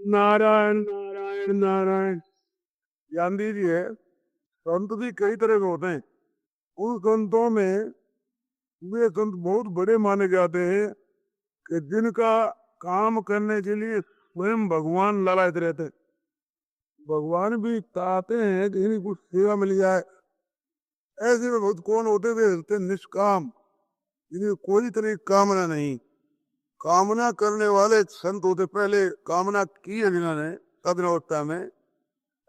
नारायण नारायण नारायण। ध्यान दीजिए, संत भी कई तरह के होते हैं। उन संतों में वे संत बहुत बड़े माने जाते हैं कि जिनका काम करने के लिए स्वयं भगवान लालायित रहते हैं। भगवान भी चाहते हैं कि इन्हीं कुछ सेवा मिल जाए। ऐसे में बहुत कौन होते वे होते निष्काम, जिन्हें कोई तरह की कामना नहीं। कामना करने वाले संत होते, पहले कामना की है जिन्होंने साधना अवस्था में,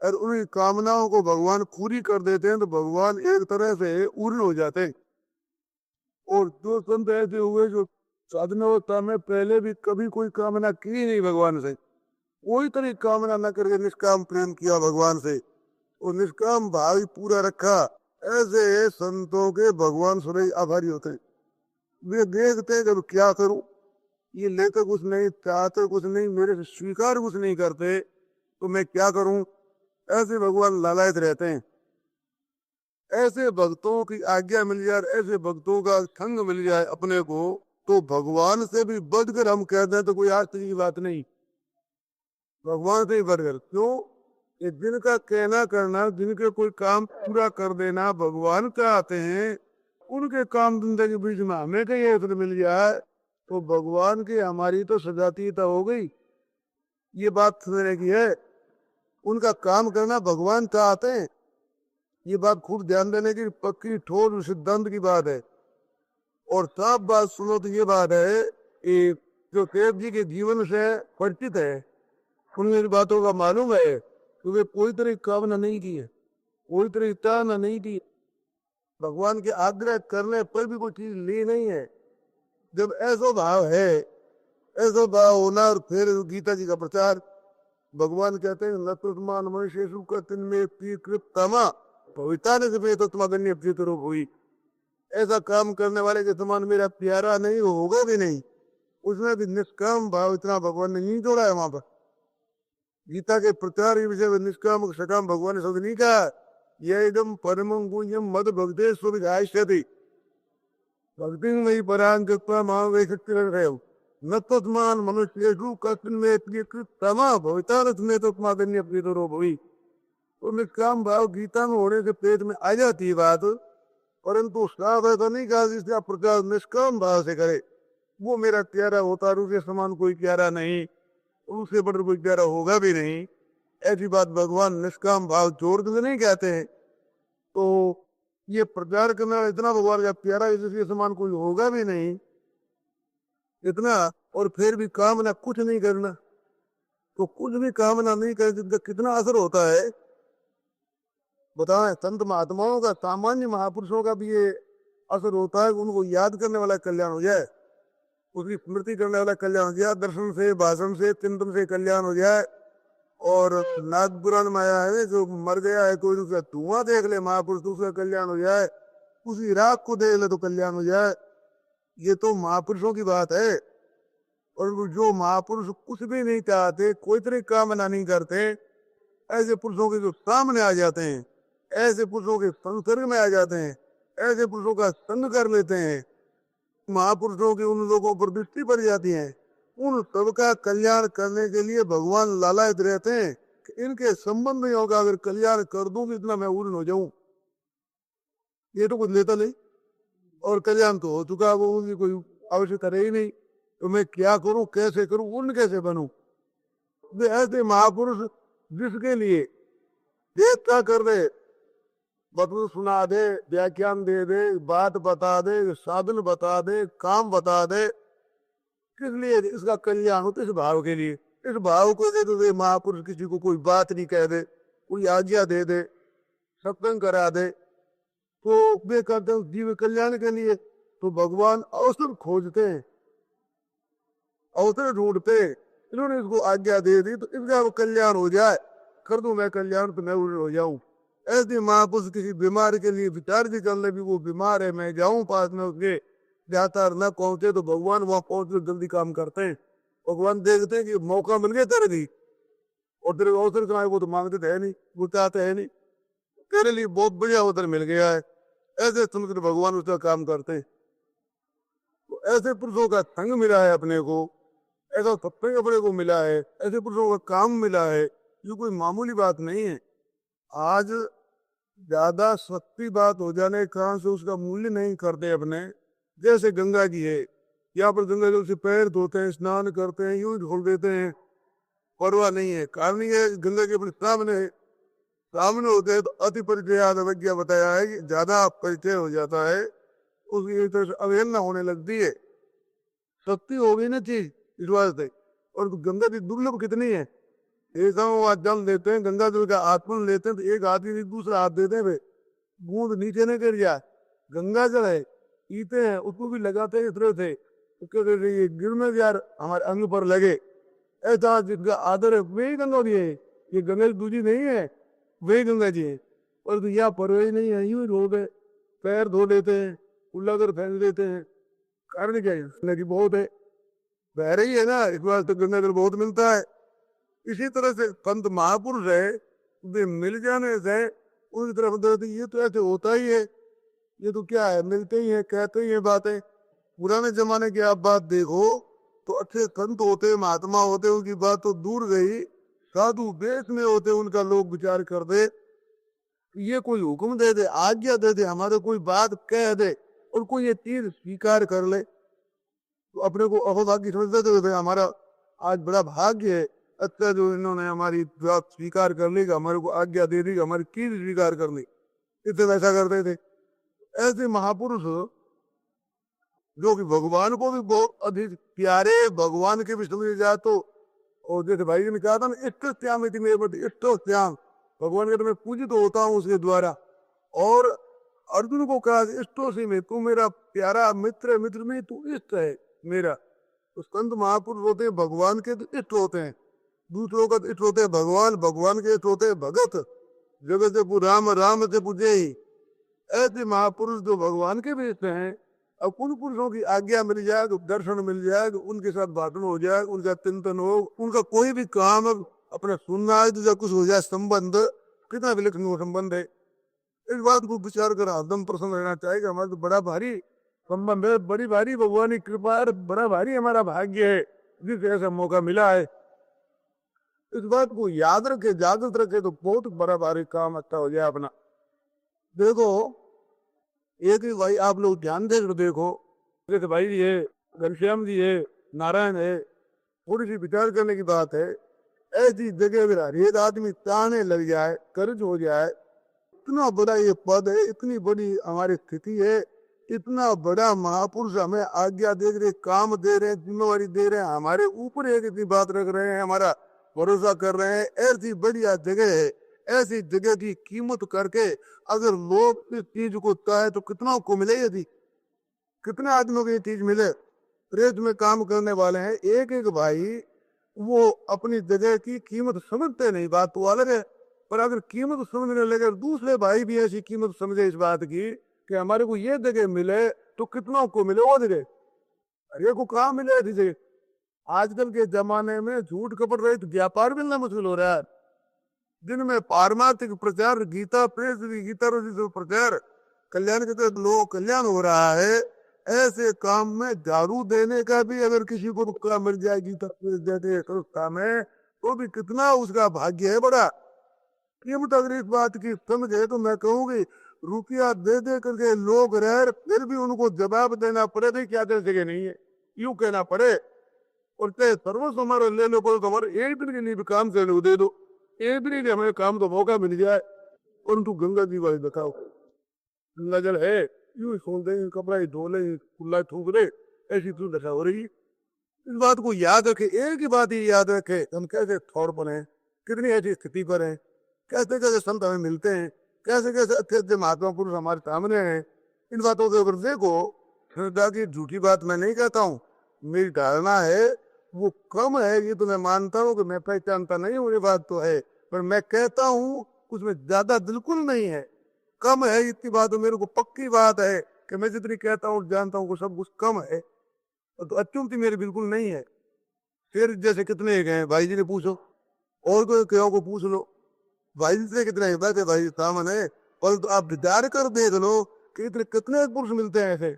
और उन्हीं कामनाओं को भगवान पूरी कर देते हैं, तो भगवान एक तरह से पूर्ण हो जाते हैं। और जो संत ऐसे हुए जो साधना अवस्था में पहले भी कभी कोई कामना की नहीं भगवान से, कोई तरह कामना न करके निष्काम प्रेम किया भगवान से और निष्काम भाव ही पूरा रखा, ऐसे संतों के भगवान सुरई आभारी होते हैं। वे देखते हैं कि क्या करूं, ये लेते कुछ नहीं, चाहते कुछ नहीं, मेरे से स्वीकार कुछ नहीं करते, तो मैं क्या करूं। ऐसे भगवान लालायत रहते हैं। ऐसे भक्तों की आज्ञा मिल जाए, ऐसे भक्तों का संग मिल जाए अपने को, तो भगवान से भी बढ़कर हम कहते हैं तो कोई आश्चर्य की बात नहीं। भगवान से ही बढ़कर क्यों, ये जिनका कहना करना, जिनके कोई काम पूरा कर देना भगवान का आते हैं, उनके काम धंधे के बीच में हमें कहीं अवसर मिल जाए तो भगवान की हमारी तो सजातीयता हो गई। ये बात समझने की है। उनका काम करना भगवान चाहते हैं, ये बात खूब ध्यान देने की पक्की ठोस सिद्धांत की बात है। और साफ बात सुनो तो ये बात है कि जो देव जी के जीवन से परिचित है, उन बातों का मालूम है कि वे कोई तरह की कामना नहीं की है, कोई तरह की चाहना नहीं की। भगवान के आग्रह करने पर भी कोई चीज ली नहीं है। जब ऐसा भाव है, ऐसा भाव होना, और फिर गीता जी का प्रचार, भगवान कहते हैं न तो मनुष्य में तमा भविता ने तो तुम्हारे रूप हुई। ऐसा काम करने वाले के समान मेरा प्यारा नहीं होगा भी नहीं। उसमें भी निष्काम भाव इतना भगवान ने नहीं जोड़ा है वहां पर। गीता के प्रचार के विषय में निष्काम सकाम भगवान ने शब्द नहीं कहा। यह एकदम परम गुण्यम मद भक्ते सुविधायति भक्ति में परांग शक्ति रहे हो न तस्मान मनुष्य कस्मिन में तमा भविता में तो अपनी तो रोग हुई। तो निष्काम भाव गीता में होने से पेट में आ जाती है बात, परंतु साफ ऐसा नहीं कहा जिससे आप प्रचार निष्काम भाव से करे। वो मेरा प्यारा होता, उसके समान कोई प्यारा नहीं, उससे बढ़कर कोई प्यारा होगा भी नहीं। ऐसी बात भगवान निष्काम भाव जोड़ के नहीं कहते हैं। तो ये प्रचार करना इतना भगवान का प्यारा, इसके समान कोई होगा भी नहीं इतना, और फिर भी कामना कुछ नहीं करना, तो कुछ भी कामना नहीं करे जिनका कितना असर होता है बताएं। संत महात्माओं का, सामान्य महापुरुषों का भी ये असर होता है। उनको याद करने वाला कल्याण हो जाए, उसकी स्मृति करने वाला कल्याण हो जाए, दर्शन से, भाषण से, चिंतन से कल्याण हो जाए। और नाग पुराण में आया है जो मर गया है कोई उसका धुआं देख ले महापुरुष तो उसका कल्याण हो जाए, उसी राख को देख ले तो कल्याण हो जाए। ये तो महापुरुषों की बात है। और जो महापुरुष कुछ भी नहीं चाहते, कोई तरह कामना नहीं करते, ऐसे पुरुषों के जो सामने आ जाते हैं, ऐसे पुरुषों के संसर्ग में आ जाते हैं, ऐसे पुरुषों का संग कर लेते हैं, महापुरुषों की उन लोगों पर दृष्टि पड़ जाती है। उन सबका कल्याण करने के लिए भगवान लालायत रहते हैं कि इनके संबंध में होगा, अगर कल्याण कर दूं तो इतना मैं उड़न हो जाऊं। ये तो कुछ लेता नहीं, और कल्याण तो हो चुका, वो उनकी कोई आवश्यकता रही नहीं। तो मैं क्या करूं, कैसे करूं, उन कैसे बनूं। ऐसे महापुरुष जिसके लिए देवता कर दे, बतू सुना दे, व्याख्यान दे दे, बात बता दे, साधन बता दे, काम बता दे, किस लिए, इसका कल्याण हो, इस भाव के लिए। इस भाव को दे दे महापुरुष किसी को कोई बात नहीं कह दे, कोई आज्ञा दे दे, सत्संग करा दे, तो वे करते हैं जीव कल्याण के लिए। तो भगवान अवसर खोजते हैं, अवसर ढूंढते, इन्होंने इसको आज्ञा दे दी तो इसका कल्याण हो जाए, कर दूं मैं कल्याण तो मैं हो जाऊं। ऐसे महापुरुष किसी बीमार के लिए विचार भी कर ले भी वो बीमार है, मैं जाऊं पास में उसके, जाता न पहुंचे तो भगवान वहां पहुंच जल्दी काम करते हैं। भगवान देखते हैं कि मौका मिल गया तेरे लिए, और तेरे अवसर कहाँ है, वो तो मांगते थे नहीं, वो चाहते है नहीं, तेरे लिए बहुत बढ़िया अवसर मिल गया है, ऐसे समझकर भगवान उसका काम करते हैं। तो ऐसे पुरुषों का संग मिला है अपने को, ऐसा सत्य अपने को मिला है, ऐसे पुरुषों का काम मिला है, ये कोई मामूली बात नहीं है। आज ज्यादा सस्ती बात हो जाने के कारण से उसका मूल्य नहीं करते अपने। जैसे गंगा जी है, यहाँ पर गंगा जल से पैर धोते हैं, स्नान करते हैं, यूं ही ढोल देते हैं, परवाह नहीं है। कारण ये है, गंगा जी अपने सामने है, सामने होते हैं तो अति परिचय अवज्ञा बताया है कि ज्यादा परिचय हो जाता है, उसकी एक तरह से अवहेलना होने लगती है। सस्ती हो गई ना चीज इस वास्ते। और गंगा जी दुर्लभ कितनी है, एक हम जल देते हैं, गंगा जल का आत्मन लेते हैं तो एक आदमी एक दूसरा हाथ देते हैं भाई, बूंद नीचे नहीं गिर जाए। गंगा जल है, पीते हैं, उसको भी लगाते हैं इस तरह से तो क्या कहते हैं, ये गिरने यार हमारे अंग पर लगे, ऐसा जिसका आदर है वही गंगा जी है। ये गंगा जी दूजी नहीं है, वही गंगा जी है। और तो यह परवाही नहीं है, यूं ही धो गए, पैर धो लेते हैं, कुल्ला कर फेंक देते हैं। कारण क्या है, नदी बहुत है, बह रही है ना, इस बार तो गंगा जल बहुत मिलता है। इसी तरह से संत महापुरुष है, वे मिल जाने से उनकी तरफ देखते ये तो ऐसे होता ही है, ये तो क्या है, मिलते ही है, कहते ही है बातें। पुराने जमाने की आप बात देखो तो अच्छे संत होते, महात्मा होते, उनकी बात तो दूर गई, साधु वेश में होते, उनका लोग विचार कर दे, ये कोई हुक्म दे दे, आज्ञा दे दे, हमारे कोई बात कह दे और कोई ये चीज स्वीकार कर ले तो अपने को अहोभाग्य समझते थे भाई, हमारा आज बड़ा भाग्य है, अच्छा जो इन्होंने हमारी बात स्वीकार कर ली, हमारे को आज्ञा दे दी, हमारी चीज स्वीकार कर ली। इतने वैसा करते थे। ऐसे महापुरुष जो कि भगवान को भी बहुत अधिक प्यारे, भगवान के भी समझे जाए तो, और जैसे भाई जी ने कहा था ना, इष्ट श्याम इष्ट श्याम, भगवान के तो मैं पूजित होता हूँ उसके द्वारा। और अर्जुन को कहा इष्टो से में, तू मेरा प्यारा मित्र है, मित्र में तू इष्ट है मेरा। तो संत महापुरुष होते हैं भगवान के तो इष्ट होते हैं, दूसरों का इष्ट होते हैं भगवान, भगवान के इष्ट होते हैं भगत। जगत से राम, राम से पूजे ही। ऐसे महापुरुष जो भगवान के भी इष्ट हैं, अब उन पुरुषों की आज्ञा मिल जाए, दर्शन मिल जाए, उनके साथ बातन हो जाए, उनका चिंतन हो, उनका कोई भी काम अपना सुनना है तो कुछ हो जाए, संबंध कितना विलक्षण वो संबंध है। इस बात को विचार कर हरदम प्रसन्न रहना चाहिए। हमारा तो बड़ा भारी संबंध है, बड़ी भारी भगवान की कृपा है, बड़ा भारी हमारा भाग्य है जिसे ऐसा मौका मिला है। इस बात को याद रखे, जागृत रखे तो बहुत बड़ा भारी काम अच्छा हो जाए अपना। देखो एक ही भाई आप लोग ध्यान दे देखो, जैसे भाई जी है, घनश्याम जी है, नारायण है, थोड़ी सी विचार करने की बात है। ऐसी जगह पर हर एक आदमी ताने लग जाए, कर्ज हो जाए, इतना बड़ा ये पद है, इतनी बड़ी हमारी स्थिति है, इतना बड़ा महापुरुष हमें आज्ञा दे रहे, काम दे रहे हैं, जिम्मेवारी दे रहे हैं, हमारे ऊपर एक इतनी बात रख रहे हैं, हमारा भरोसा कर रहे हैं। ऐसी बढ़िया जगह है, ऐसी जगह की कीमत करके अगर लोग इस चीज को चाहे तो कितना को मिले, यदि कितने आदमियों को ये चीज मिले। प्रेस में काम करने वाले हैं एक एक भाई, वो अपनी जगह की कीमत समझते नहीं, बात तो अलग है, पर अगर कीमत समझने लगे, दूसरे भाई भी ऐसी कीमत समझे इस बात की कि हमारे को ये जगह मिले तो कितना को मिले वो जगह, अरे को कहाँ मिले ऐसी जगह। आजकल के जमाने में झूठ कपट रहित व्यापार मिलना मुश्किल हो रहा है, जिनमें पारमार्थिक प्रचार, गीता प्रेस, गीता प्रचार, कल्याण के तहत लोग कल्याण हो रहा है। ऐसे काम में दारू देने का भी अगर किसी को मौका मिल जाए गीता प्रेस जैसे संस्था में, तो भी कितना उसका भाग्य है बड़ा। कीमत अगर इस बात की समझे तो मैं कहूंगी, रुपया दे दे करके लोग रह, फिर भी उनको जवाब देना पड़े नहीं, क्या दे जगह नहीं है, यूं कहना पड़े। और चाहे सर्वस्व हमारा ले लो, तो हमारे एक दिन के लिए भी काम करने को दे दो, एक दिन के हमें काम तो मौका मिल जाए। परंतु गंगा जी वाले बताओ, गंगा जल है, यूं ही खोल देंगे, कपड़ा ही धो ले, कुल्ला थूक दे, ऐसी क्यों दशा हो रही है। इस बात को याद रखे, एक ही बात ही याद रखे, हम कैसे थोड़ पर हैं, कितनी ऐसी स्थिति पर हैं, कैसे कैसे संत हमें मिलते हैं, कैसे कैसे अच्छे अच्छे महात्मा पुरुष हमारे सामने हैं। इन बातों के ऊपर देखो, श्रद्धा की झूठी बात मैं नहीं कहता हूँ, मेरी धारणा है वो कम है, ये तो मैं मानता हूँ कि मैं पहचानता नहीं हूँ, ये बात तो है, पर मैं कहता हूँ उसमें ज्यादा बिल्कुल नहीं है, कम है, इतनी बात मेरे को पक्की बात है कि मैं जितनी कहता हूँ जानता हूँ सब कुछ कम है, तो अच्युति मेरी बिल्कुल नहीं है। फिर जैसे कितने गए भाई जी ने पूछो, और कोई क्यों को पूछ लो, भाई जी से कितने बैठे भाई सामने, और तो आप विचार कर देख लो कि इतने कितने पुरुष मिलते हैं ऐसे।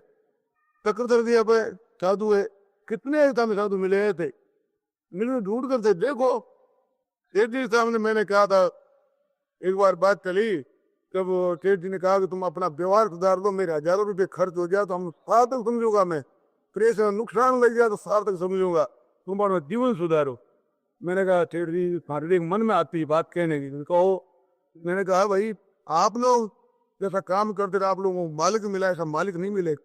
चक्र दिया पे साधु है, कितने साधु मिले थे, मैंने ढूंढ कर दे देखो। सेठ जी के सामने मैंने कहा था, एक बार बात चली, तब सेठ जी ने कहा कि तुम अपना व्यवहार सुधार लो, मेरे हजारों रुपये खर्च हो गया तो हम सार्थक समझूंगा, मैं प्रेशर नुकसान लग गया तो सार्थक समझूंगा, तुम अपना जीवन सुधारो। मैंने कहा सेठ जी हमारे मन में आती है बात कहने की, कहो। मैंने कहा भाई आप लोग जैसा काम करते रहे, आप लोगों को मालिक मिला, ऐसा मालिक नहीं मिलेगा।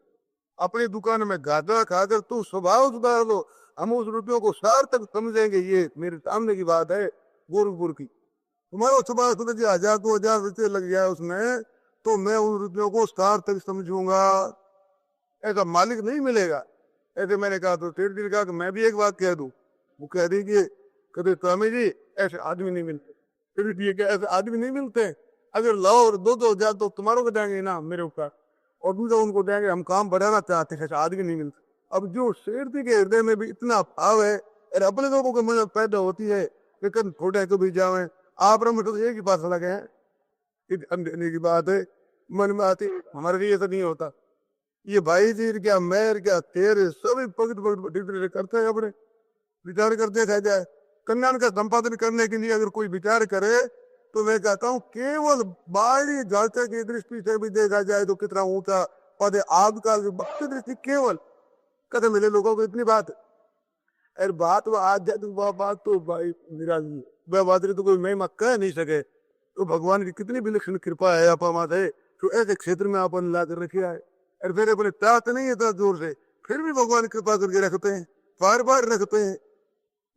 अपनी दुकान में गादा खाकर तू स्वभाव सुधार लो, हम उस रुपयों को सार्थक समझेंगे। ये मेरे सामने की बात है गोरखपुर की। तुम्हारा स्वभाव सुधर जी, 1000 को 1000 रुपये लग जाए उसमें, तो मैं उन रुपयों को सार्थक समझूंगा, ऐसा मालिक नहीं मिलेगा। ऐसे मैंने कहा तो सेठ जी ने कहा कि मैं भी एक बात कह दूं। वो कह रही कि कहते स्वामी जी ऐसे आदमी नहीं मिलते। फिर ठीक है, ऐसे आदमी नहीं मिलते, अगर लाओ और 2-2 हजार तो तुम्हारों को देंगे ना मेरे ऊपर, और दूसरा उनको देंगे, हम काम बढ़ाना चाहते हैं, ऐसे आदमी नहीं मिलते। अब जो शेर जी के हृदय में भी इतना भाव है, और अपने लोगों के मन में पैदा होती है कि कभी छोटे को भी जावे, आप रम तो एक ही पास लगे हैं, देने की बात है मन में आती। हमारे लिए ऐसा नहीं होता। ये भाई जी क्या मैं क्या तेरे सभी पगट पगट करते हैं, अपने विचार करते रह जाए। कल्याण का संपादन करने के लिए अगर कोई विचार करे तो मैं कहता हूँ केवल बाहरी जांच की दृष्टि से भी देखा जाए तो कितना ऊंचा पद है आजकल की भक्ति दृष्टि, केवल कदम मिले लोगों को इतनी बात है। अरे बात वो आध्यात्मिक बात तो भाई निराली, वह बात तो कोई मैं कह नहीं सके। तो भगवान की कितनी विलक्षण कृपा है आप हमारे, तो ऐसे क्षेत्र में अपन ला कर रखे है। और फिर अपने चाहते नहीं है इतना जोर से, फिर भी भगवान कृपा करके रखते हैं, बार बार रखते हैं।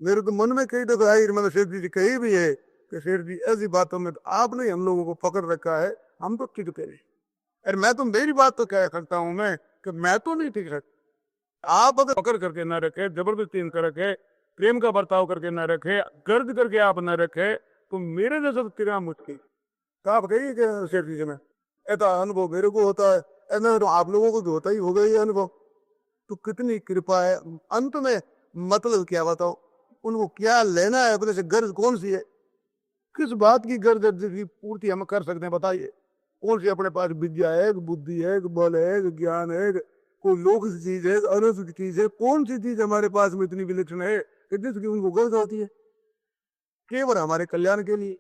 मेरे तो मन में कई दफे आई, मैंने सेठ जी कही भी है कि सेठ जी ऐसी बातों में तो आपने हम लोगों को पकड़ रखा है, हम तो टिकते नहीं। अरे मैं तो मेरी बात तो कह सकता हूँ मैं कि मैं तो नहीं टिक सकता। आप अगर पकड़ करके ना रखे, जबरदस्ती कर रखे, प्रेम का बर्ताव करके ना रखे, गर्द करके आप ना रखे, तो मेरे जैसा तो तिरा मुश्किल। तो आप कहिए कि सेठ जी से मैं ऐसा अनुभव मेरे को होता है, ऐसा तो आप लोगों को भी होता ही होगा ये अनुभव। तो कितनी कृपा है। अंत में मतलब क्या बताओ, उनको क्या लेना है अपने से, गर्ज कौन सी है, किस बात की गर्ज की पूर्ति हम कर सकते हैं बताइए। कौन सी अपने पास विद्या है, बुद्धि है, बल है, ज्ञान है, कोई लौकिक चीज है, अनौकिक चीज है, कौन सी चीज हमारे पास में इतनी विलक्षण है कि जिसकी उनको गर्ज होती है, केवल हमारे कल्याण के लिए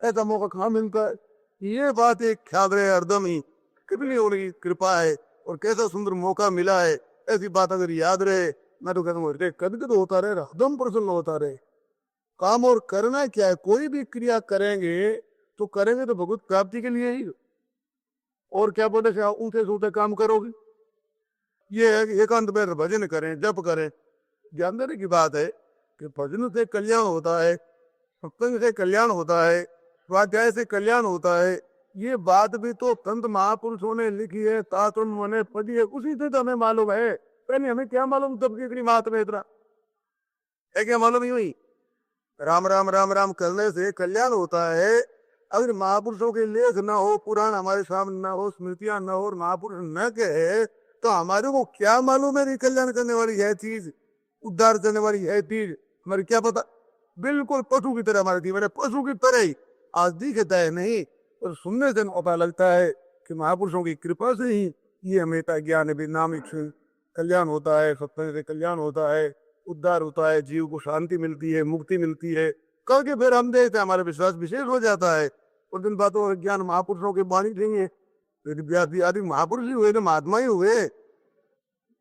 ऐसा मौका कहाँ मिलता है। ये बात एक ख्याल रहे हरदम ही, कितनी उनकी कृपा है और कैसा सुंदर मौका मिला है। ऐसी बात अगर याद रहे, मैं तो कहता हूँ हृदय कद होता रहे, हरदम प्रसन्न होता रहे। काम और करना क्या है, कोई भी क्रिया करेंगे तो करेंगे तो भगवत प्राप्ति के लिए ही, और क्या बोले ऊंचे से ऊंचे काम करोगे। ये है कि एकांत में भजन करें, जप करें। ध्यान देने की बात है कि भजन से कल्याण होता है, सत्संग से कल्याण होता है, स्वाध्याय से कल्याण होता है। ये बात भी तो संत महापुरुषों ने लिखी है, शास्त्रों में पढ़ी है, उसी से तो हमें मालूम है। पहले हमें क्या मालूम तब की इतनी बात में इतना है, क्या मालूम ही हुई। राम राम राम राम करने से कल्याण होता है। अगर महापुरुषों के लेख ना हो, पुराण हमारे सामने ना हो, स्मृतियां ना हो, महापुरुष न कहे, तो हमारे को क्या मालूम है कल्याण करने वाली है चीज, उद्धार करने वाली है चीज, हमारे क्या पता। बिल्कुल पशु की तरह हमारे जीवन है, पशु की तरह ही आज दिखता है नहीं, और सुनने से पता लगता है कि महापुरुषों की कृपा से ही ये हमेशा ज्ञान भी नाम कल्याण होता है, सत्संग से कल्याण होता है, उद्धार होता है, जीव को शांति मिलती है, मुक्ति मिलती है। करके फिर हम देखते हैं हमारा विश्वास विशेष हो जाता है। और जिन बातों का ज्ञान महापुरुषों की वाणी नहीं है, आदि महापुरुष ही हुए, तो महात्मा ही हुए,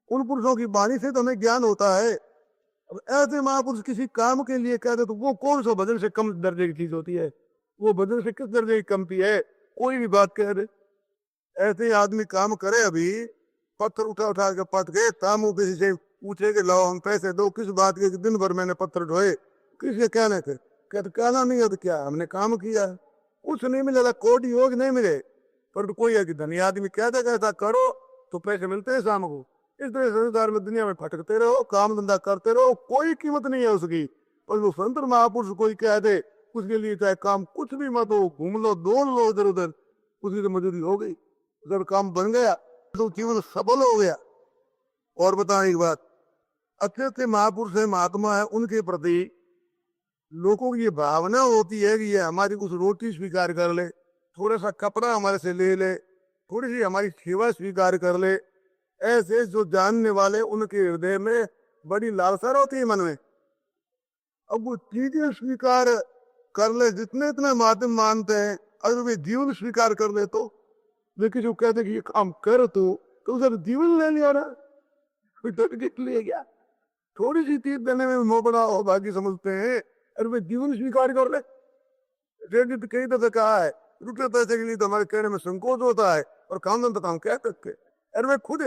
उन पुरुषों की वाणी से तो हमें ज्ञान होता है। अब ऐसे महापुरुष किसी काम के लिए कहते तो वो कौन सा भजन से कम दर्जे की चीज होती है, वो भजन से किस दर्जे की कमती है, कोई भी बात कह रहे। ऐसे आदमी काम करे, अभी पत्थर उठा उठा के पट गए, तामू किसी से पूछे कि लाओ हम पैसे दो, किस बात के, दिन भर मैंने पत्थर ढोए, किसके कहने थे, कहते कहना नहीं है तो क्या, हमने काम किया, कुछ नहीं मिलेगा, कोटी योग नहीं मिले। पर तो कोई है कि धनी आदमी कहता कहता करो तो पैसे मिलते हैं शाम को। इस तरह संसार में दुनिया में भटकते रहो, काम धंधा करते रहो, कोई कीमत नहीं है उसकी। पर वो संत महापुरुष कोई कह दे, उसके लिए चाहे काम कुछ भी मत हो, घूम लो, दौड़ लो इधर उधर, उसकी तो मजूरी हो गई, अगर काम बन गया तो जीवन सफल हो गया। और बताएं एक बात, अच्छे अच्छे महापुरुष है, महात्मा है, उनके प्रति लोगों की ये भावना होती है कि ये हमारी कुछ रोटी स्वीकार कर ले, थोड़ा सा कपड़ा हमारे से ले ले, थोड़ी सी हमारी सेवा स्वीकार कर ले। ऐसे जो जानने वाले, उनके हृदय में बड़ी लालसा होती है मन में। अब वो चीजें स्वीकार कर ले, जितने इतने माध्यम मानते हैं, अगर वे जीवन स्वीकार कर ले तो। लेकिन जो कहते कि ये काम कर तो उधर जीवन ले लिया ना, कोई तो लिए गया। थोड़ी सी चीज देने में मोह बड़ा हो बाकी समझते हैं, अरे वे जीवन स्वीकार कर ले। रेड्डी तो कई दफे कहा है, रुपये पैसे के लिए तो हमारे कहने में संकोच होता है, और काम धंधा तो हम कह सकते। अरे मैं खुद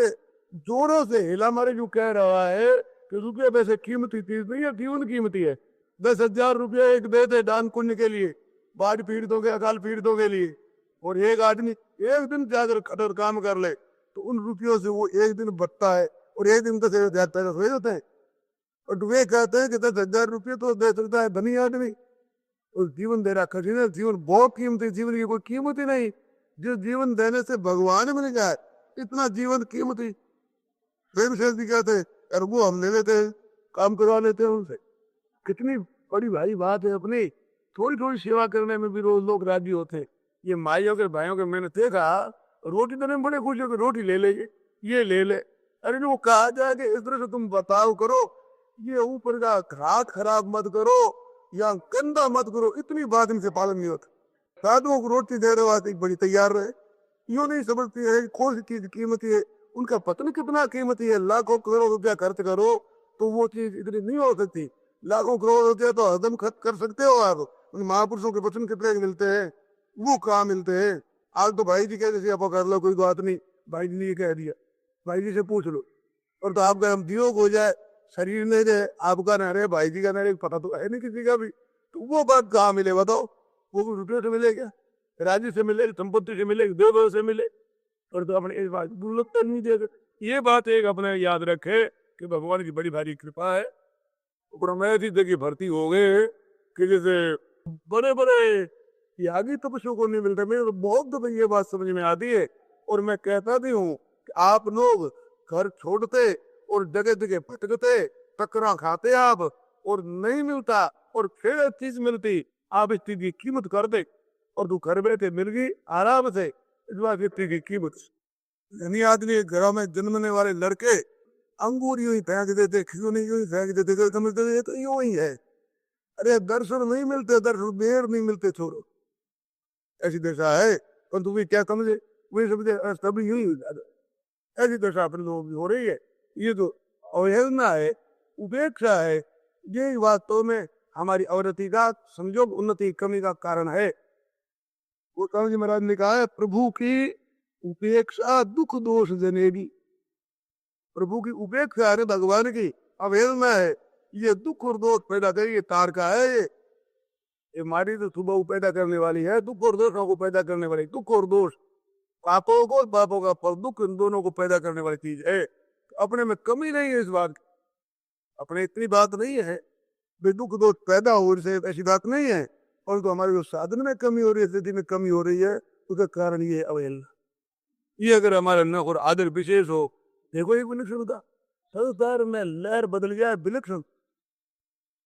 जोरों से हिला मारे जो कह रहा है कि रुपये पैसे कीमती चीज नहीं है, जीवन कीमती है। 10,000 रुपये एक देते दान पुण्य के लिए, बाढ़ पीड़ितों के, अकाल पीड़ितों के लिए, और एक आदमी एक दिन जाकर खटर काम कर ले तो उन रुपयों से वो एक दिन बचता है, और एक दिन 10,000 पैसा हो जाते हैं। और वे कहते हैं कि 10,000 रुपये तो दे सकता है धनी आदमी, और जीवन दे रहा कठिन है। जीवन बहुत कीमती, जीवन की कोई कीमत ही नहीं। जिस जीवन देने से भगवान मिल जाए, इतना जीवन कीमती। प्रेम से जी कहते हैं, और वो हम ले लेते हैं, काम करवा लेते हैं उनसे। कितनी बड़ी भारी बात है अपनी। थोड़ी थोड़ी सेवा करने में भी रोज लोग राजी होते हैं। ये माइयों के भाइयों के मैंने देखा, रोटी देने में बड़े खुश हो, रोटी ले ले, ये ले ले। अरे जो कहा जाए कि इस तरह से तुम बताओ करो, ये ऊपर का हाथ खराब मत करो या गंदा मत करो, इतनी बात इनसे पालन नहीं होता। साधुओं को रोटी दे रहे बात एक बड़ी तैयार रहे, यूं नहीं समझती है कौन सी चीज कीमती है। उनका पतन कितना कीमती है। लाखों करोड़ रुपया खर्च करो तो वो चीज इतनी नहीं हो सकती। लाखों करोड़ रुपया तो हरदम खर्च कर सकते हो आप। उन महापुरुषों के वचन कितने मिलते हैं, वो कहाँ मिलते हैं। आज तो भाई जी कहते थे आप कर लो, कोई बात नहीं, भाई जी ने ये कह दिया, भाई जी से पूछ लो। और तो आपका हम दियोग हो जाए, शरीर नहीं रहे, आपका ना रहे, भाई जी का ना रहे, पता तो है नहीं किसी का भी, तो वो बात कहाँ मिले बताओ। वो रुपये से मिले क्या, राज्य से मिले, संपत्ति से मिले, देव से मिले। और तो अपने इस बात दुर्लभता नहीं देगा। ये बात एक अपने याद रखे कि भगवान की बड़ी भारी कृपा है। ऐसी जगह भर्ती हो गए कि जैसे बड़े बड़े यागी तपस्वियों को नहीं मिलता। मेरे तो बहुत दफे ये बात समझ में आती है, और मैं कहता भी हूँ कि आप लोग घर छोड़ते और जगह जगह भटकते, टकरा खाते आप, और नहीं मिलता, और फिर चीज मिलती, आप इस चीज की कीमत कर दे, और तू घर बैठे मिल गई आराम से, इस बात की कीमत। यानी आदमी घरों में जन्मने वाले लड़के अंगूर यूं ही फेंक देते, खिलौने यूं ही फेंक देते, समझते थे तो यूं ही है। अरे दर्शन नहीं मिलते, दर्शन बेर नहीं मिलते, छोड़ो, ऐसी दशा है। पर तू भी क्या समझे, वही समझे सभी यूं ही हो जाता। ऐसी दशा अपने लोगों की हो रही है। ये तो अवहेलना है, उपेक्षा है। ये वास्तव में हमारी अवनति का, संयोग उन्नति कमी का कारण है। वो स्वामी जी महाराज ने कहा है, प्रभु की उपेक्षा दुख दोष जनेबी। प्रभु की उपेक्षा है, भगवान की अवहेलना है, ये दुख और दोष पैदा करेगी। तार का है ये मारी तो सुबह पैदा करने वाली है, दुख और दोषों को पैदा करने वाली। दुख और दोष, पापों को, पापों का फल दुख, इन दोनों को पैदा करने वाली चीज है। अपने में कमी नहीं है इस बात की, अपने इतनी बात नहीं है दुख दोष पैदा हो रही है, ऐसी बात नहीं है। और तो हमारे जो साधन में कमी हो रही है, स्थिति में कमी हो रही है, उसका कारण ये अवहेलना। ये अगर हमारा न और आदर विशेष हो, देखो एक विलक्षण होता संसार में लहर बदल जाए, विलक्षण।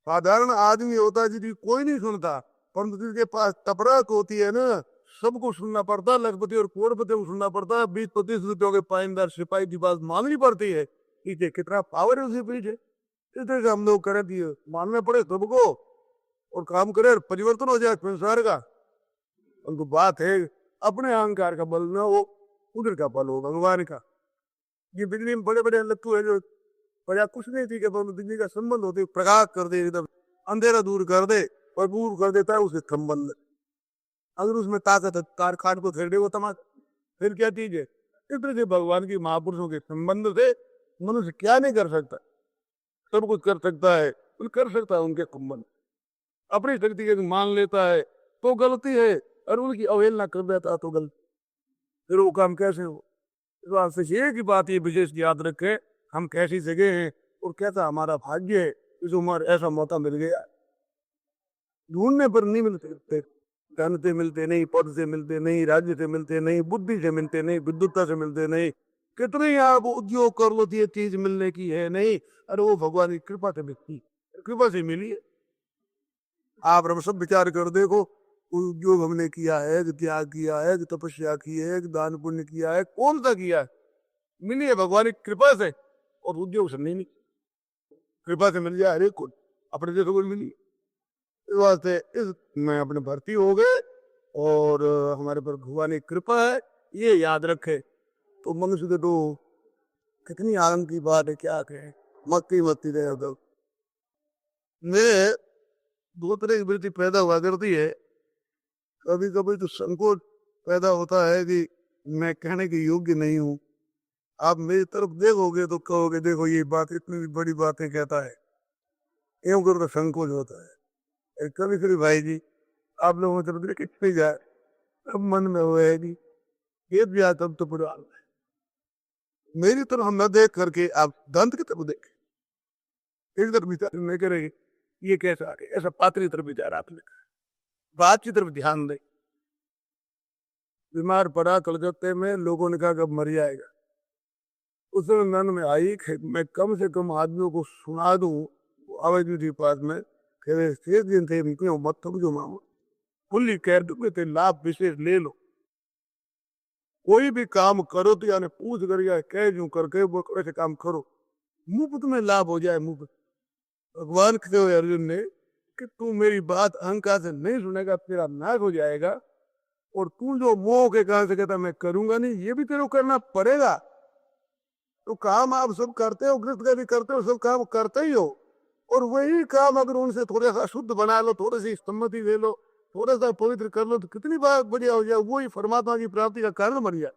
साधारण आदमी होता है जिसकी कोई नहीं सुनता, परंतु जिसके पास तपराक होती है ना, सबको सुनना पड़ता है। लखपति और करोड़पति को सुनना पड़ता है। 20-25 रुपयों के पाइनदार सिपाही की बात माननी पड़ती है। पीछे कितना पावर है उसके पीछे। इस तरह से हम लोग करें दिए, मानना पड़े सबको, और काम करे, परिवर्तन हो जाए संसार का। उनको बात है अपने अहंकार का बल न हो, उधर का बल हो भगवान का। ये बिजली में बड़े बड़े लट्टू है जो प्रजा कुछ नहीं थी कि बिजली का संबंध होते, प्रकाश कर दे, एकदम अंधेरा दूर कर दे और दूर कर देता है उसके संबंध। अगर उसमें ताकत है, कारखान को खेल दे वो तमाशा, फिर क्या चीज है। इस तरह से भगवान की महापुरुषों के संबंध से मनुष्य क्या नहीं कर सकता, सब कुछ कर सकता है। कर सकता है उनके संबंध, अपनी शक्ति के मान लेता है तो गलती है, और उनकी अवहेलना कर देता तो गलती। फिर वो काम कैसे हो। इस बात से एक ही बात ये विशेष याद रखे, हम कैसी जगह हैं और कैसा हमारा भाग्य है। इस उम्र ऐसा मौका मिल गया, ढूंढने पर नहीं मिलते। धन से मिलते नहीं, पद से मिलते नहीं, राज्य से मिलते नहीं, बुद्धि से मिलते नहीं, विद्युत्ता से मिलते नहीं। कितने आप उद्योग कर लो, ये चीज मिलने की है नहीं। अरे वो भगवान की कृपा से मिलती, कृपा से मिली है। आप सब विचार कर देखो, उद्योग हमने किया है, त्याग किया है, तपस्या की है, दान पुण्य किया है, कौन सा किया है, मिली है भगवान की कृपा से। और उद्योग से नहीं मिली, कृपा से मिल जाए हरेक को, अपने जैसे को मिली। इस वास्ते इस में अपने भर्ती हो गए और हमारे पर भगवान की कृपा है, ये याद रखे तो मनुष्य के तो कितनी आनंद की बात है, क्या कहें, मक्की मत्ती रहे उधर। मेरे दो तरह की वृत्ति पैदा हुआ करती है। कभी कभी तो संकोच पैदा होता है कि मैं कहने के योग्य नहीं हूँ। आप मेरी तरफ देखोगे तो कहोगे देखो ये बात इतनी बड़ी बातें कहता है, एवं करके संकोच होता है। कभी कभी भाई जी आप लोगों की तरफ देख नहीं जाए, अब मन में हुए है जी ये भी आता तो बुरा हाल है। मेरी तरफ न देख करके आप दंत की तरफ देखें, एक तरफ विचार नहीं करेंगे ये कैसा आ गया, ऐसा पात्री तरफ विचार आपने बात की तरफ ध्यान दे। बीमार पड़ा कलकत्ते में, लोगों ने कहा कब मर जाएगा। उस समय मन में आई कि मैं कम से कम आदमियों को सुना दूं, आवाज जी पास में शेष दिन थे मत समझो मामो, खुली कह दूंगे तो लाभ विशेष ले लो। कोई भी काम करो तो यानी पूछ कर या कह जू करके वो ऐसे काम करो, मुफ्त में लाभ हो जाए मुफ्त। भगवान कहे अर्जुन ने कि तू मेरी बात अहंकार से नहीं सुनेगा तेरा नाश हो जाएगा, और तू जो मोह के कारण से कहता मैं करूंगा नहीं, ये भी तेरे को करना पड़ेगा। तो काम आप सब करते हो, गृहस्थ का भी करते हो, सब काम करते ही हो, और वही काम अगर उनसे थोड़ा सा शुद्ध बना लो, थोड़ी सी सम्मति ले लो, थोड़ा सा पवित्र कर लो, तो कितनी बात बढ़िया हो जाए, वही परमात्मा की प्राप्ति का कारण बन जाए।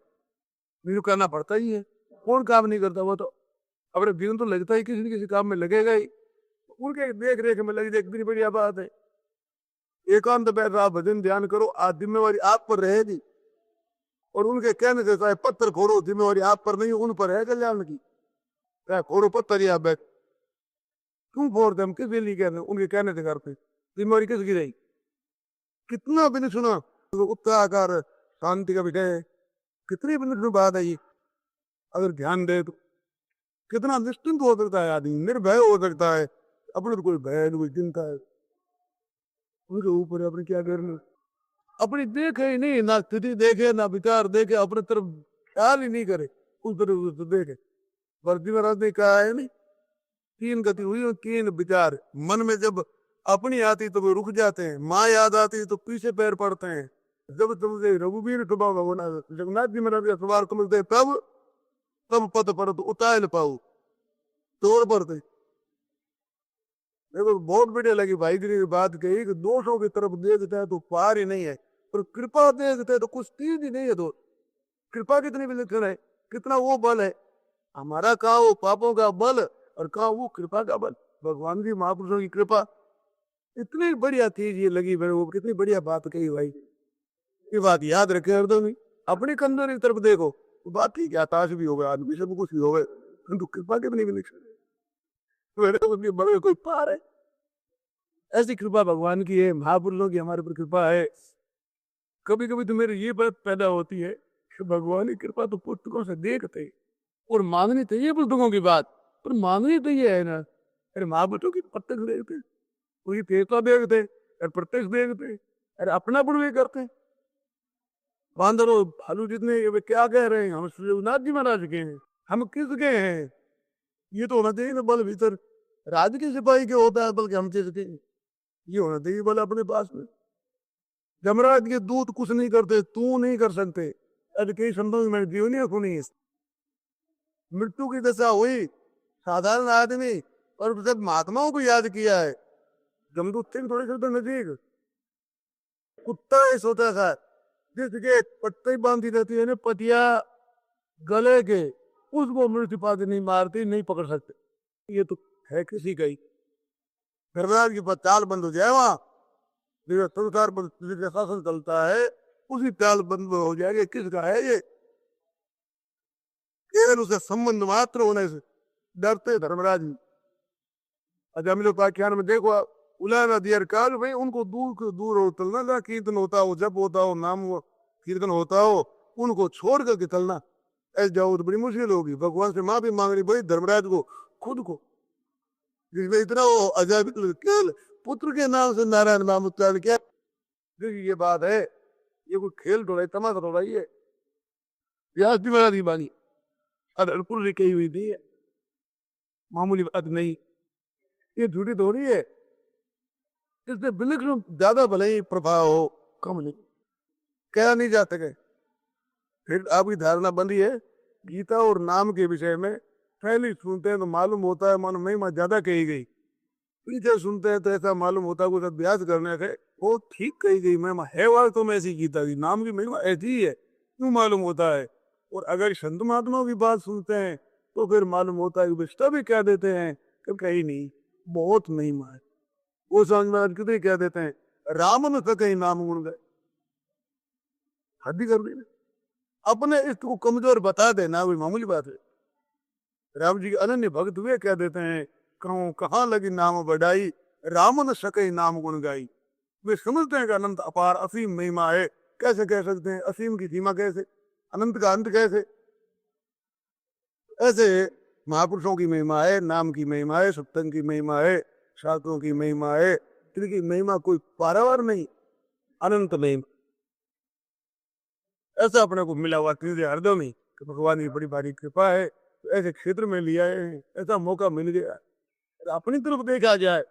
नहीं तो करना पड़ता ही है, कौन काम नहीं करता, वो तो अपने जीवन तो लगता ही किसी न किसी काम में लगेगा ही, उनके देख रेख में लगी कितनी बढ़िया बात है। एकांत बैठ आप भजन ध्यान करो, आज जिम्मेवारी आप पर रहेगी, और उनके कहने से चाहे पत्थर खोरो, जिम्मेवारी आप पर नहीं उन पर है कल्याण की। चाहे खोरो पत्थर या बैठ क्यों फोड़ते, हम किस लिए कहते हैं, उनके कहने से करते, जिम्मेवारी किसकी रही। कितना भी नहीं सुना उत्साहकार शांति का विषय, कितनी भी नहीं बात है ये, अगर ध्यान दे तो कितना निश्चिंत हो सकता है आदमी, निर्भय हो सकता है, अपने तो कोई भय कोई चिंता है, उनके ऊपर अपने क्या करना, अपनी देखे ही नहीं, ना स्थिति देखे ना विचार देखे, अपने तरफ ख्याल ही नहीं करे, उस तरफ देखे। वर्दी महाराज ने कहा है नहीं, तीन गति हुई और तीन विचार, मन में जब अपनी आती तो वे रुक जाते हैं, माँ याद आती तो पीछे पैर पड़ते हैं, जब तुमसे रघुवीर स्वभाव होना जगन्नाथ जी महाराज का स्वभाव समझते तब तब पद पर तो उतार पाऊ तोड़ पड़ते। देखो बहुत बढ़िया लगी भाई जी की बात कही कि दोषों की तरफ देखते हैं तो पार ही नहीं है, पर कृपा देखते हैं तो कुछ चीज ही नहीं है। तो कृपा कितनी विलक्षण है, कितना वो बल है, हमारा कहा वो पापों का बल और कहा वो कृपा का बल, भगवान की महापुरुषों की कृपा। इतनी बढ़िया चीज ये लगी मेरे को, कितनी बढ़िया बात कही भाई, ये बात याद रखे हरदम ही, अपनी कमजोरी की तरफ देखो, बात ही क्या, ताश भी हो गए आदमी सब कुछ भी हो गए, किंतु कृपा कितनी विलक्षण है, मेरे को बड़े कोई पार है। ऐसी कृपा भगवान की है, महापुरुषों की हमारे पर कृपा है। कभी कभी तो मेरे ये बात पैदा होती है कि भगवान की कृपा तो पुस्तकों से देखते और माननी चाहिए पुस्तकों की बात, पर माननी तो ये है ना, अरे महापुरुषों की प्रत्यक्ष देखते, कोई फेसला देखते अरे प्रत्यक्ष देखते, अरे अपना भी करते। बांदरो भालू जितने वे क्या कह रहे हैं, हम सूर्यनाथ जी महाराज के हैं, हम किसके हैं, ये तो होना चाहिए ना बल भीतर, राज के सिपाही के होता है बल्कि हम किसके, ये होना चाहिए बल अपने पास में। जमराज के दूत कुछ नहीं करते, तू नहीं कर सकते। अरे कई संतों में जीवनी सुनी, मृत्यु की दशा हुई साधारण आदमी, और जब महात्माओं को याद किया है, जमदूत थे थोड़े से तो नजीक, कुत्ता है सोता था जिसके पट्टे बांधी रहती है ना पतिया गले के, उसको मृत्यु पाती नहीं मारती, नहीं पकड़ सकते, ये तो है किसी का ही। धर्मराज की चाल बंद हो जाए, वहां संसार पर शासन चलता है, उसी चाल बंद हो जाएगी, किसका है ये, केवल उसे संबंध मात्र होने से डरते धर्मराज जी। अच्छा हम लोग पाख्यान में देखो, उलाना दियर काल भाई उनको दूर दूर हो चलना, जहाँ कीर्तन होता हो, जब होता हो, नाम कीर्तन होता हो, उनको छोड़ करके चलना, ऐसे जाओ तो बड़ी मुश्किल होगी। भगवान से माफी मांग रही भाई धर्मराज को, खुद को, जिसमें इतना हो अजय केवल पुत्र के नाम से नारायण नाम उच्चारण किया। देखिए ये बात है, ये कोई खेल थोड़ा तमाशा थोड़ा ही है, व्यास जी महाराज की बानी अनपुर से कही हुई थी, मामूली बात नहीं, ये झूठी थोड़ी है। इससे बिल्कुल ज्यादा भले ही प्रभाव हो, कम नहीं, कह नहीं जा सके। फिर आपकी धारणा बनी है गीता और नाम के विषय में, पहले सुनते हैं तो मालूम होता है मानो महिमा ज्यादा कही गई, पीछे सुनते हैं तो ऐसा मालूम होता है कुछ अभ्यास करने से वो ठीक कही गई महिमा है, वास्तव में ऐसी गीता की नाम की महिमा ऐसी ही है, क्यों मालूम होता है। और अगर संत महात्माओं की बात सुनते हैं तो फिर मालूम होता है कि विष्टा भी कह देते हैं कि कहीं नहीं, बहुत महिमा है। वो समझ में कितने कह देते हैं राम न सके नाम गुण गए, हद ही कर दी ना। अपने इष्ट को कमजोर बता देना कोई मामूली बात है। राम जी के अनन्य भक्त वे कह देते हैं कहूं कहाँ लगी नाम बढ़ाई, राम न सके नाम गुण गाई। वे समझते हैं कि अनंत अपार असीम महिमा है, कैसे कह सकते हैं असीम की सीमा कैसे, अनंत का अंत कैसे। ऐसे महापुरुषों की महिमा है, नाम की महिमा है, सत्संग की महिमा है, शास्त्रों की महिमा है, इनकी महिमा कोई पारावार नहीं, अनंत महिमा। ऐसा अपने को मिला हुआ तीसरे हृदय में कि भगवान की बड़ी भारी कृपा है, तो ऐसे क्षेत्र में लिया है, ऐसा मौका मिल गया। अपनी तरफ देखा जाए,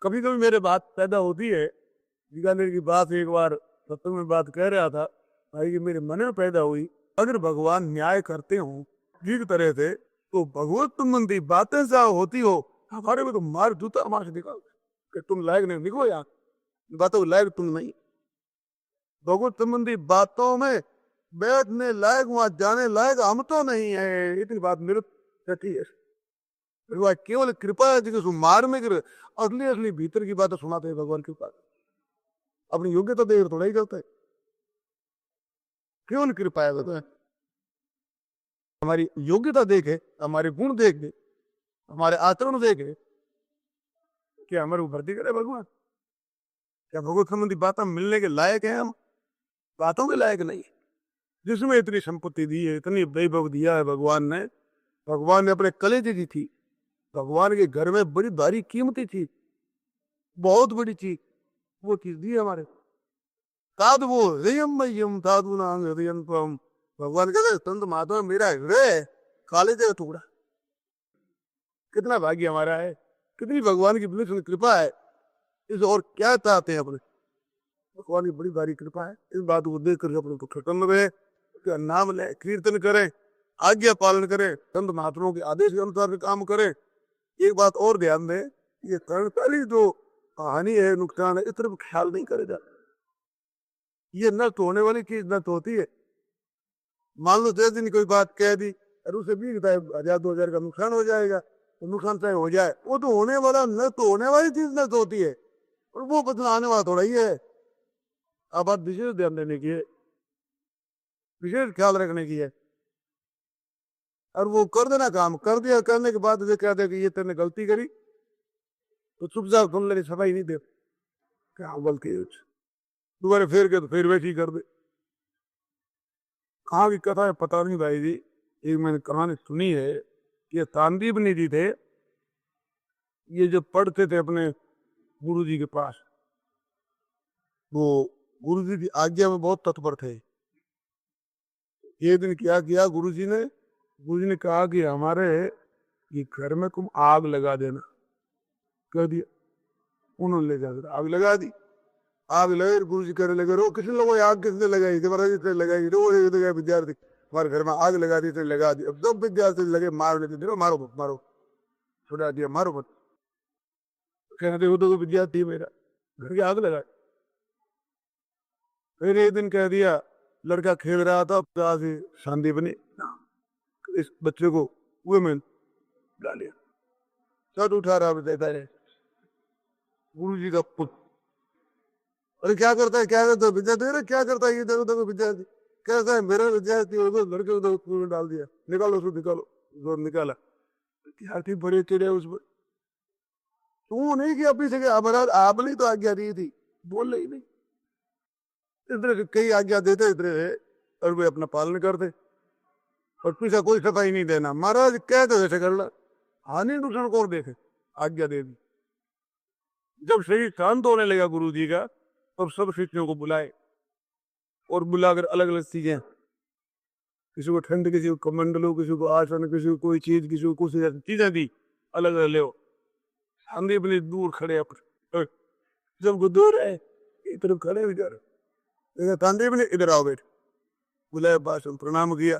कभी कभी मेरे बात पैदा होती है, बीकानेर की बात एक बार सत्संग में बात कह रहा था भाई कि मेरे मन में पैदा हुई, अगर भगवान न्याय करते हो ठीक तरह से तो भगवत संबंधी बातें सा होती हो, हमारे में तो मार जूता हमारे से निकाल कि तुम लायक नहीं, निकलो यार, बातों लायक तुम नहीं। भगवत संबंधी बातों में बैठने लायक, वहां जाने लायक हम तो नहीं है, इतनी बात मेरे सच्ची है। भगवान केवल कृपा है जिसको मार में गिर, असली असली भीतर की बातें सुनाते हैं भगवान कृपा, अपनी योग्यता देख थोड़ा ही करते है, केवल कृपा है भगवान। हमारी योग्यता देखे, हमारे गुण देखे, हमारे आचरण देखे, क्या हमारे को भर्ती करे भगवान? क्या भगवत संबंधी बातें मिलने के लायक है हम? बातों के लायक नहीं। जिसमें इतनी संपत्ति दी है, इतनी वैभव दिया है भगवान ने अपने कलेजे दी थी, भगवान के घर में बड़ी भारी कीमती चीज, बहुत बड़ी चीज, वो चीज दी है हमारे साधु, वो हृदयम साधु नाम हृदय, भगवान कहते संत महात्मा मेरा हृदय कालेजे का टुकड़ा। कितना भाग्य हमारा है, कितनी भगवान की विलक्षण कृपा है, इस और क्या चाहते हैं अपने, भगवान की बड़ी भारी कृपा है। इस बात को देखकर अपने को खत्म रहे, नाम ले, कीर्तन करें, आज्ञा पालन करें, संत महात्माओं के आदेश के अनुसार काम करें। एक बात और ध्यान दें, ये कर्मचारी जो हानि है, नुकसान है, इस तरफ ख्याल नहीं करे जाता। ये नष्ट होने वाली चीज नष्ट होती है। मान लो 10 दिन कोई बात कह दी और उसे 20,000-2,000 का नुकसान हो जाएगा, तो नुकसान चाहे हो जाए, वो तो होने वाला नष्ट होने वाली चीज नष्ट होती है, और वो बदला आने वाला थोड़ा ही है। अब बात विशेष ध्यान देने की है, विशेष ख्याल रखने की है। और वो कर देना काम कर दिया, करने के बाद कह दे कि ये तेने गलती करी, तो चुपचाप सुन ले, सफाई नहीं दे, क्या गलती है, दोबारा फिर के तो फिर वैसी कर दे। कहाँ की कथा है पता नहीं भाई जी, एक मैंने कहानी सुनी है कि तानदीपनी जी थे, ये जो पढ़ते थे अपने गुरु जी के पास, वो गुरु जी की आज्ञा में बहुत तत्पर थे। एक दिन क्या किया गुरु जी ने कहा कि हमारे ये घर में तुम आग लगा देना, कह दिया। उन्होंने ले जाकर आग लगा दी। आग लगे, गुरु जी कहने लगे रो किसने लोगों आग किसने लगाई, लगाई रो विद्यार्थी हमारे घर में आग लगा दी, लगा दी। अब 2 विद्यार्थी लगे मार लेते, देखो मारो मत, मारो, छुड़ा दिया, मारो मत। कहना देखो तो विद्यार्थी मेरा घर की आग लगा। फिर एक दिन कह दिया, लड़का खेल रहा था, शांति बनी, इस बच्चे को कुएं में डालिया, शर्ट उठा रहा है गुरु जी का पुत्र। अरे क्या करता है, क्या करता है विद्यार्थी, क्या करता है ये, देखो देखो विद्यार्थी कैसा है, मेरा विद्यार्थी लड़के को कुएं में डाल दिया, निकालो उसको, निकालो, निकाला। विद्यार्थी बड़े चिड़े उस पर, तू नहीं कि अभी से हमारा आपने तो आज्ञा दी थी, बोल रही नहीं। इस तरह कई आज्ञा देते इस तरह से, और वे अपना पालन करते, और पीछे कोई सफाई नहीं देना, महाराज कहते वैसे कर ला, हानि नुकसान कौन देखे, आज्ञा दे दी। जब शरीर शांत होने लगा गुरु जी का, तब सब शिष्यों को बुलाए, और बुलाकर अलग अलग चीजें, किसी को ठंड, किसी को कमंडलो, किसी को आसन, किसी को कोई चीज, किसी को कुछ चीजें दी, अलग अलग ले। संदीप ने दूर खड़े अपने जब वो दूर है एक तरफ खड़े हो जा रहे तांडे ने इधर आओ बेटे बुलाया पास में प्रणाम किया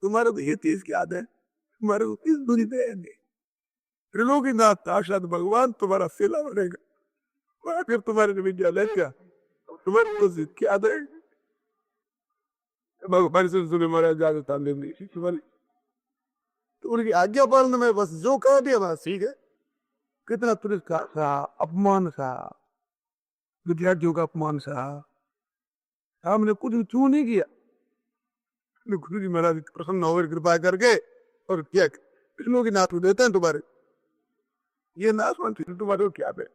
तुम्हारे को ये चीज की आदत है तुम्हारे को किस दूरी पे है त्रिलोकीनाथ साक्षात भगवान तुम्हारा सेला बनेगा मैं फिर तुम्हारे विद्यालय क्या तुम्हारे को क्या आदत है भगवान से सुने महाराज जाकर तांडे दी तुम्हारी तो उनकी आज्ञा पालन में बस जो कह दिया बस ठीक है कितना तिरस्कार था अपमान था विद्यार्थियों का अपमान था हमने कुछ छू नहीं किया गुरु जी महाराज प्रसन्न होकर कृपा करके और क्या कृष्णों की नाथ देते हैं तुम्हारे ये नाथ तुम्हारे को क्या है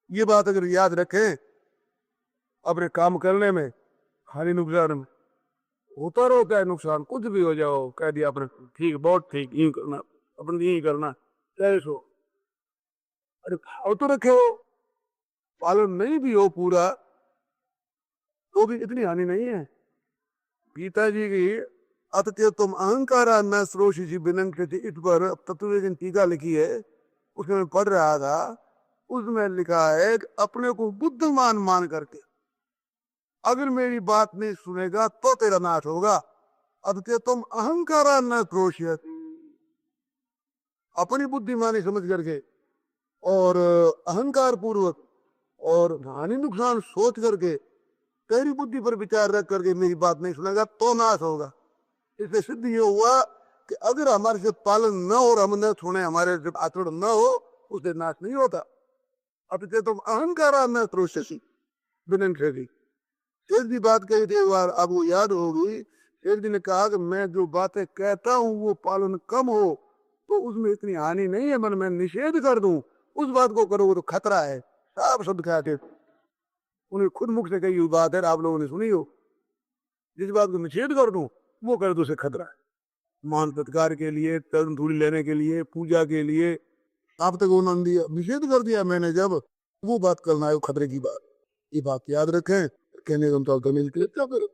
ये बात अगर याद रखें अपने काम करने में हानि नुकसान में होता रहता है नुकसान कुछ भी हो जाओ कह दिया अपने ठीक बहुत ठीक यूं करना अपन यही करना चाहे सो अरे खाओ तो रखे हो पालन नहीं भी हो पूरा तो भी इतनी हानि नहीं है पिताजी की अतः तुम अहंकारा न श्रोषि जी बिनंग इस पर तत्व टीका लिखी है उसमें मैं पढ़ रहा था उसमें लिखा है कि अपने को बुद्धिमान मान करके अगर मेरी बात नहीं सुनेगा तो तेरा नाश होगा अतः तुम अहंकारा न क्रोशियत अपनी बुद्धिमानी समझ करके और अहंकार पूर्वक और हानि नुकसान सोच करके तेरी बुद्धि पर विचार रख करके मेरी बात नहीं सुनेगा तो नाश होगा इससे सिद्ध ये हुआ कि अगर हमारे से पालन न हो और हम न सुने हमारे से आचरण न हो उससे नाश नहीं होता अब तुम अहंकारा न क्रोशसी बिनन शेष जी बात कही थी बार अब वो याद होगी शेष जी ने कहा कि मैं जो बातें कहता हूँ वो पालन कम हो तो उसमें इतनी हानि नहीं है मन मैं निषेध कर दूं उस बात को करोगे तो खतरा है साफ शब्द कहते उन्हें खुद मुख से कही हुई बात है आप लोगों ने सुनी हो जिस बात को निषेध कर दूं वो कर दो उसे खतरा है मान सत्कार के लिए तन धूल लेने के लिए पूजा के लिए आप तक उन्होंने दिया निषेध कर दिया मैंने जब वो बात करना है वो खतरे की बात ये बात याद रखें कहने को मिलती है क्या करो